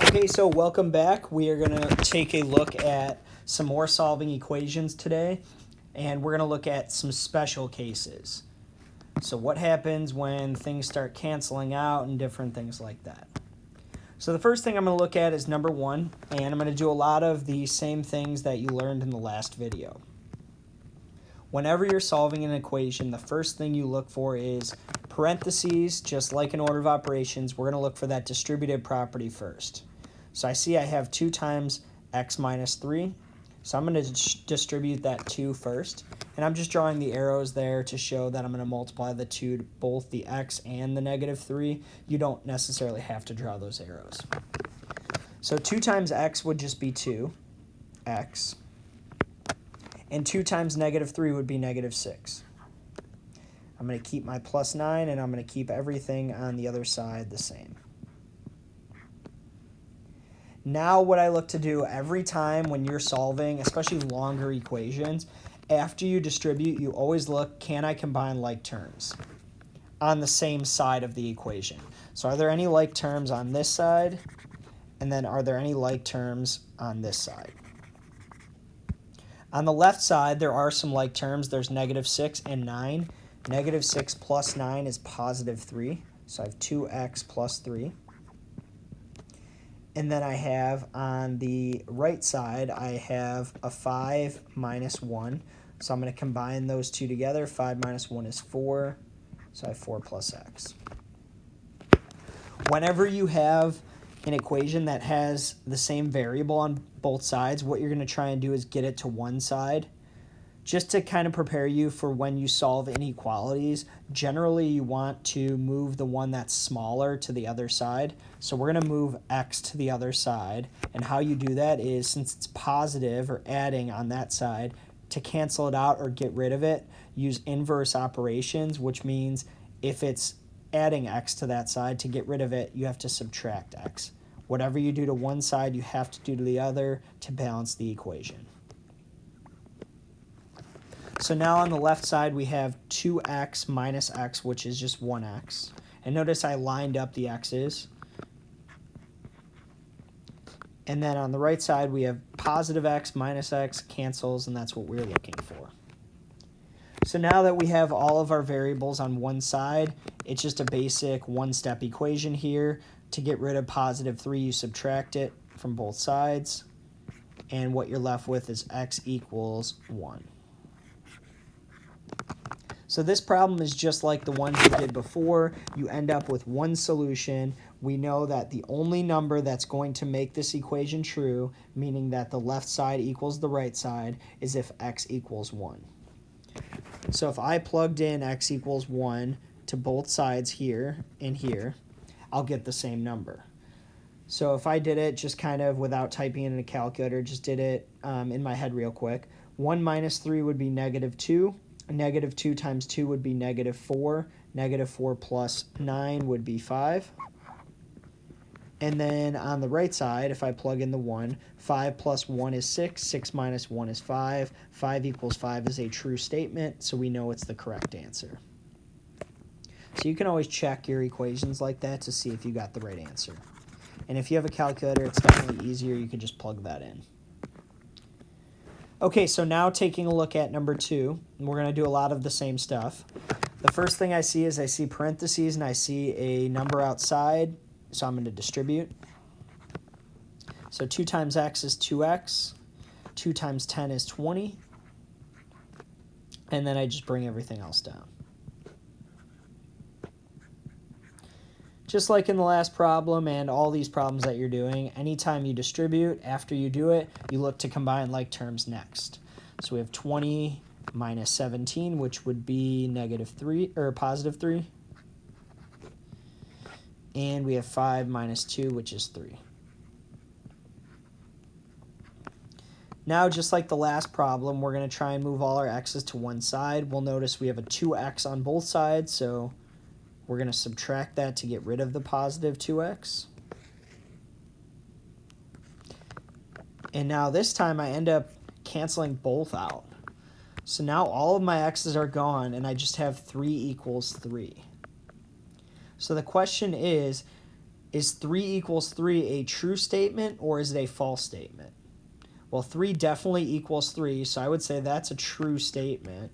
Okay, so welcome back. We are going to take a look at some more solving equations today, and we're going to look at some special cases. So what happens when things start canceling out and different things like that. So the first thing I'm going to look at is number 1, and I'm going to do a lot of the same things that you learned in the last video. Whenever you're solving an equation, the first thing you look for is parentheses. Just like in order of operations, we're going to look for that distributive property first. So I see I have 2 times x minus 3. So I'm going to distribute that 2 first. And I'm just drawing the arrows there to show that I'm going to multiply the 2 to both the x and the negative 3. You don't necessarily have to draw those arrows. So 2 times x would just be 2x. And 2 times negative 3 would be negative 6. I'm going to keep my plus 9, and I'm going to keep everything on the other side the same. Now what I look to do every time when you're solving, especially longer equations, after you distribute, you always look, can I combine like terms on the same side of the equation? So are there any like terms on this side? And then are there any like terms on this side? On the left side, there are some like terms. There's negative 6 and 9. Negative 6 plus 9 is positive 3. So I have 2x plus 3. And then I have on the right side, I have a 5 minus 1. So I'm going to combine those two together. 5 minus 1 is 4. So I have 4 plus x. Whenever you have an equation that has the same variable on both sides, what you're going to try and do is get it to one side. Just to kind of prepare you for when you solve inequalities, generally you want to move the one that's smaller to the other side. So we're going to move x to the other side. And how you do that is, since it's positive or adding on that side, to cancel it out or get rid of it, use inverse operations, which means if it's adding x to that side, to get rid of it, you have to subtract x. Whatever you do to one side, you have to do to the other to balance the equation. So now on the left side, we have 2x minus x, which is just 1x. And notice I lined up the x's. And then on the right side, we have positive x minus x cancels, and that's what we're looking for. So now that we have all of our variables on one side, it's just a basic one-step equation here. To get rid of positive 3, you subtract it from both sides. And what you're left with is x equals 1. So this problem is just like the ones we did before. You end up with one solution. We know that the only number that's going to make this equation true, meaning that the left side equals the right side, is if x equals 1. So if I plugged in x equals 1 to both sides here and here, I'll get the same number. So if I did it just kind of without typing it in a calculator, just did it in my head real quick, 1 minus 3 would be negative 2. Negative 2 times 2 would be negative 4. Negative 4 plus 9 would be 5. And then on the right side, if I plug in the 1, 5 plus 1 is 6. 6 minus 1 is 5. 5 equals 5 is a true statement, so we know it's the correct answer. So you can always check your equations like that to see if you got the right answer. And if you have a calculator, it's definitely easier. You can just plug that in. Okay, so now taking a look at number 2, and we're going to do a lot of the same stuff. The first thing I see is I see parentheses, and I see a number outside, so I'm going to distribute. So 2 times x is 2x. 2 times 10 is 20. And then I just bring everything else down. Just like in the last problem and all these problems that you're doing, anytime you distribute, after you do it, you look to combine like terms next. So we have 20 minus 17, which would be negative 3 or positive 3. And we have 5 minus 2, which is 3. Now, just like the last problem, we're going to try and move all our x's to one side. We'll notice we have a 2x on both sides, so we're going to subtract that to get rid of the positive 2x. And now this time I end up canceling both out. So now all of my x's are gone, and I just have 3 equals 3. So the question is, Is 3 equals 3 a true statement or is it a false statement? Well, 3 definitely equals 3, so I would say that's a true statement.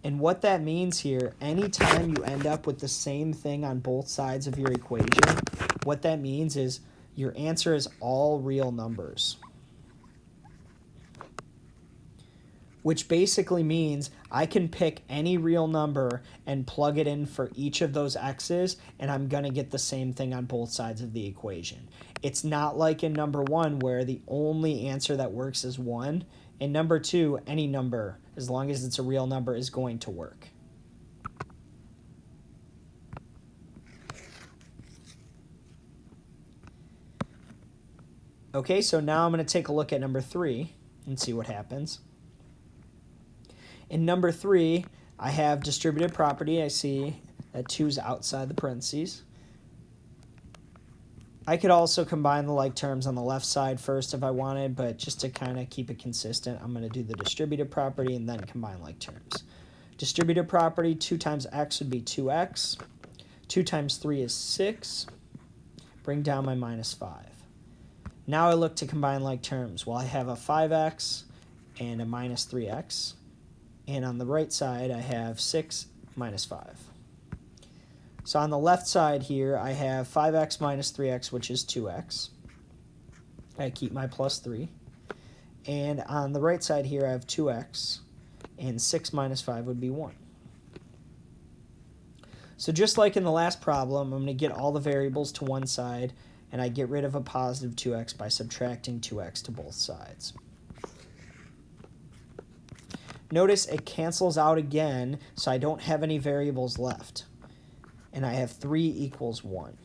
And what that means here, anytime you end up with the same thing on both sides of your equation, what that means is your answer is all real numbers. Which basically means I can pick any real number and plug it in for each of those x's, and I'm going to get the same thing on both sides of the equation. It's not like in number 1 where the only answer that works is 1. In number 2, any number, as long as it's a real number, is going to work. Okay, so now I'm going to take a look at number 3 and see what happens. In number 3, I have distributed property. I see that 2 is outside the parentheses. I could also combine the like terms on the left side first if I wanted, but just to kind of keep it consistent, I'm going to do the distributed property and then combine like terms. Distributed property, 2 times x would be 2x. 2 times 3 is 6. Bring down my minus 5. Now I look to combine like terms. Well, I have a 5x and a minus 3x. And on the right side, I have 6 minus 5. So on the left side here, I have 5x minus 3x, which is 2x. I keep my plus 3. And on the right side here, I have 2x, and 6 minus 5 would be 1. So just like in the last problem, I'm going to get all the variables to one side, and I get rid of a positive 2x by subtracting 2x to both sides. Notice it cancels out again, so I don't have any variables left. And I have 3 equals 1.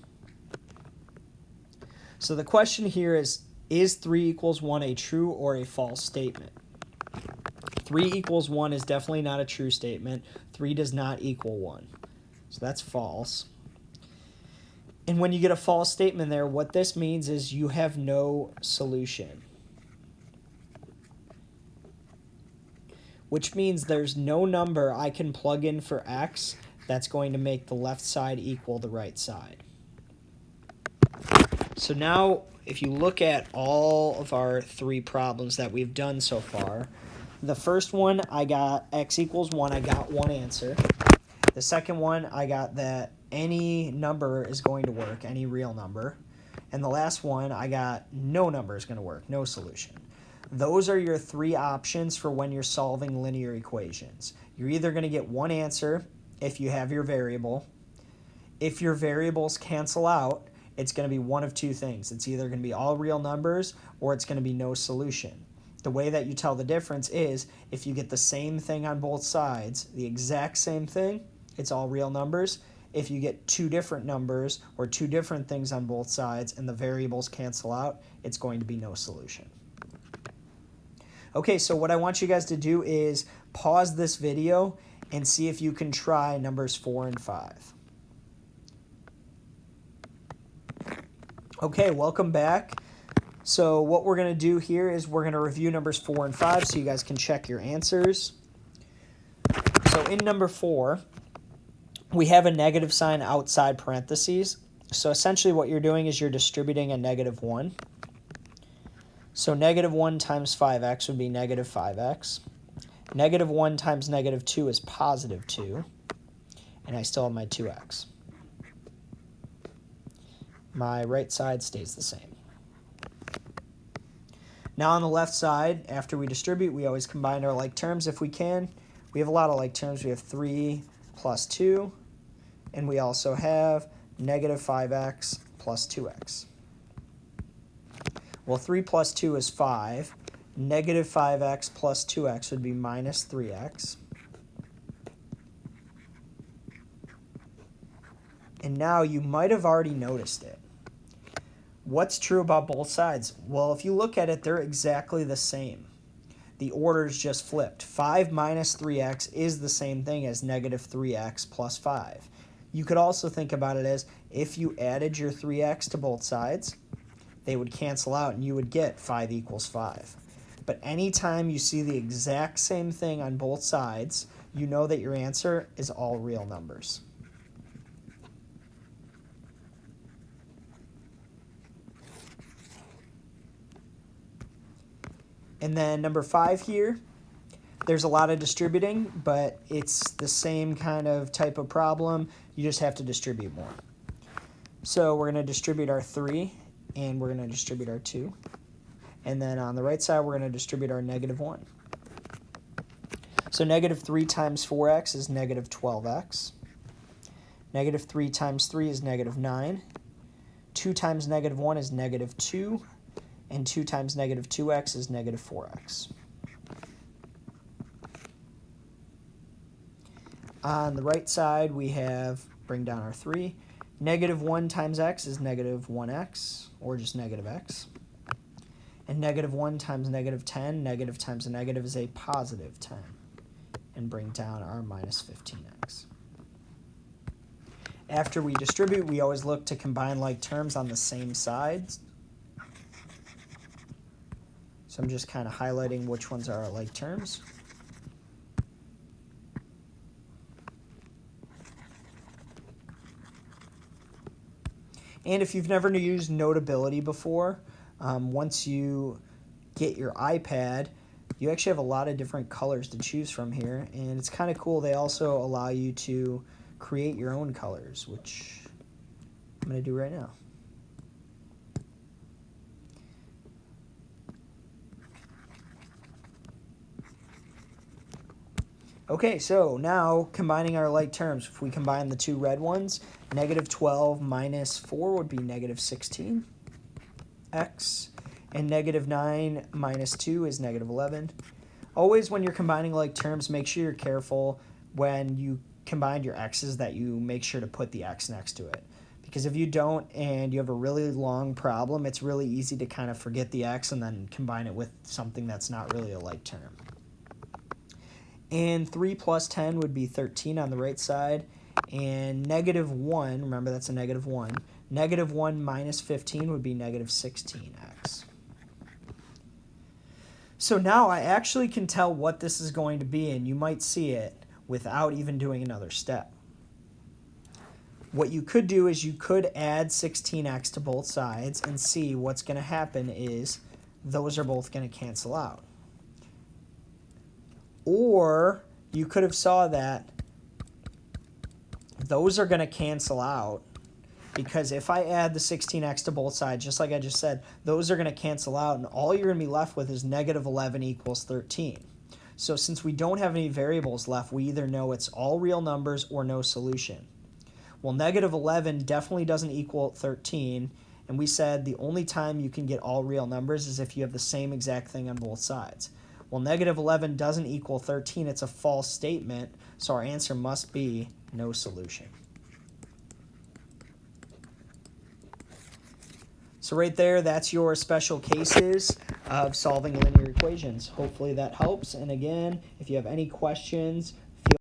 So the question here is 3 equals 1 a true or a false statement? 3 equals 1 is definitely not a true statement. 3 does not equal 1. So that's false. And when you get a false statement there, what this means is you have no solution. Which means there's no number I can plug in for x that's going to make the left side equal the right side. So now, if you look at all of our 3 problems that we've done so far, the first one, I got x equals 1, I got one answer. The second one, I got that any number is going to work, any real number. And the last one, I got no number is going to work, no solution. Those are your 3 options for when you're solving linear equations. You're either going to get one answer if you have your variable. If your variables cancel out, it's going to be one of 2 things. It's either going to be all real numbers or it's going to be no solution. The way that you tell the difference is if you get the same thing on both sides, the exact same thing, it's all real numbers. If you get 2 different numbers or 2 different things on both sides and the variables cancel out, it's going to be no solution. Okay, so what I want you guys to do is pause this video and see if you can try numbers 4 and 5. Okay, welcome back. So what we're going to do here is we're going to review numbers 4 and 5 so you guys can check your answers. So in number 4, we have a negative sign outside parentheses. So essentially what you're doing is you're distributing a negative 1. So negative 1 times 5x would be negative 5x. Negative 1 times negative 2 is positive 2. And I still have my 2x. My right side stays the same. Now on the left side, after we distribute, we always combine our like terms if we can. We have a lot of like terms. We have 3 plus 2. And we also have negative 5x plus 2x. Well, 3 plus 2 is 5. Negative 5x plus 2x would be minus 3x. And now you might have already noticed it. What's true about both sides? Well, if you look at it, they're exactly the same. The order's just flipped. 5 minus 3x is the same thing as negative 3x plus 5. You could also think about it as if you added your 3x to both sides, they would cancel out and you would get 5 equals 5. But anytime you see the exact same thing on both sides, you know that your answer is all real numbers. And then number 5 here, there's a lot of distributing, but it's the same kind of type of problem. You just have to distribute more. So we're going to distribute our 3, and we're going to distribute our 2. And then on the right side, we're going to distribute our negative 1. So negative 3 times 4x is negative 12x. Negative 3 times 3 is negative 9. 2 times negative 1 is negative 2. And 2 times negative 2x is negative 4x. On the right side, we have, bring down our 3. Negative 1 times x is negative 1x, or just negative x. And negative 1 times negative 10, negative times a negative is a positive 10. And bring down our minus 15x. After we distribute, we always look to combine like terms on the same sides. So I'm just kind of highlighting which ones are our like terms. And if you've never used Notability before, once you get your iPad, you actually have a lot of different colors to choose from here. And it's kind of cool. They also allow you to create your own colors, which I'm going to do right now. Okay, so now combining our like terms. If we combine the two red ones, negative 12 minus 4 would be negative 16x. And negative 9 minus 2 is negative 11. Always when you're combining like terms, make sure you're careful when you combine your x's that you make sure to put the x next to it. Because if you don't and you have a really long problem, it's really easy to kind of forget the x and then combine it with something that's not really a like term. And 3 plus 10 would be 13 on the right side. And negative 1, remember that's a negative 1. Negative 1 minus 15 would be negative 16x. So now I actually can tell what this is going to be, and you might see it without even doing another step. What you could do is you could add 16x to both sides and see what's going to happen is those are both going to cancel out. Or you could have saw that those are going to cancel out because if I add the 16x to both sides, just like I just said, those are going to cancel out, and all you're going to be left with is negative 11 equals 13. So since we don't have any variables left, we either know it's all real numbers or no solution. Well, negative 11 definitely doesn't equal 13, and we said the only time you can get all real numbers is if you have the same exact thing on both sides. Well, negative 11 doesn't equal 13. It's a false statement, so our answer must be no solution. So right there, that's your special cases of solving linear equations. Hopefully that helps. And again, if you have any questions